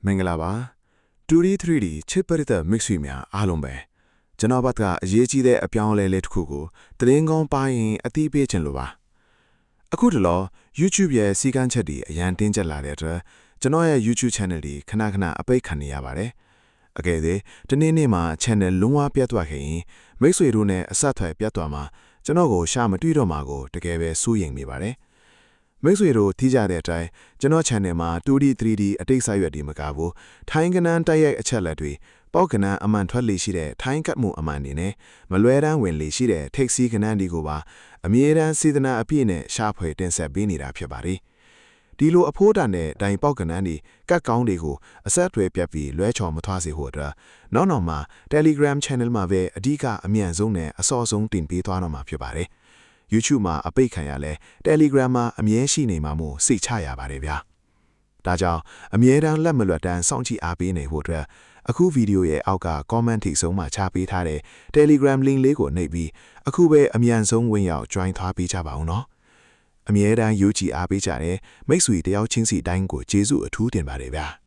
မင်္ဂလာပါ 2D 3D ချစ်ပရိသတ်မိတ်ဆွေများအားလုံးပဲကျွန်တော်ဘက်ကအရေးကြီးတဲ့အပြောင်းအလဲလေးတစ်ခုကိုသတင်းကောင်းပါရင်အသိပေးခြင်းလိုပါအခုတလော YouTube ရဲ့စီကန်းချက်တွေအရန်တင်းကျပ်လာတဲ့အတွက်ကျွန်တော်ရဲ့ YouTube Channel တွေခဏခဏအပိတ်ခံနေရပါတယ်အကယ်၍ဒီနေ့မှာ Channel လုံးဝပြတ်သွားခဲ့ရင်မိတ်ဆွေတို့နဲ့အဆက်အသွယ်ပြတ်သွားမှာကျွန်တော်ကိုရှာမတွေ့တော့မှာကိုတကယ်ပဲစိုးရိမ်မိပါတယ်မိတ်ဆွေတို့ထိကြတဲ့အတိုင်းကျွန်တော် channel မှာ 2D 3D အတိတ်ဆက်ရွက်ဒီမကဘူးထိုင်းကနန်းတိုက်ရိုက်အချက်လက်တွေပေါက်ကနန်းအမှန်ထွက်လေရှိတဲ့ထိုင်းကတ်မှုအမှန်တွေနဲ့မလွဲတမ်းဝင်လေရှိတဲ့ထိတ်စီးကနန်းတွေကိုပါအမြဲတမ်းစေတနာအပြည့်နဲ့ရှာဖွေတင်ဆက်ပေးနေတာဖြစ်ပါတယ်ဒီလိုအဖိုးတန်တဲ့တိုင်ပေါက်ကနန်းတွေကတ်ကောင်းတွေကိုအဆက်အသွယ်ပြတ်ပြီးလွဲချော်မထွားစေဖို့အတွက်နောက်မှာ Telegram channel မှာပဲအဓိကအမြန်ဆုံးနဲ့အစောဆုံးတင်ပေးသွားတော့မှာဖြစ်ပါတယ်YouTube မှာအပိတ်ခံရလဲ Telegram မှာအမြဲရှိနေမှာမို့စိတ်ချရပါတယ်ဗျာဒါကြောင့်အမြဲတမ်းလက်မလွတ်တမ်းစောင့်ကြည့်အားပေးနေဖို့အတွက်အခုဗီဒီယိုရဲ့အောက်က comment ထိဆုံးမှာချပေးထားတဲ့ Telegram link လေးကိုနှိပ်ပြီးအခုပဲအမြန်ဆုံးဝင်ရောက် join သွားပေးကြပါဦးနော်အမြဲတမ်းယူကြည်အားပေးကြတဲ့မိတ်ဆွေတယောက်ချင်းစီတိုင်းကိုကျေးဇူးအထူးတင်ပါတယ်ဗျာ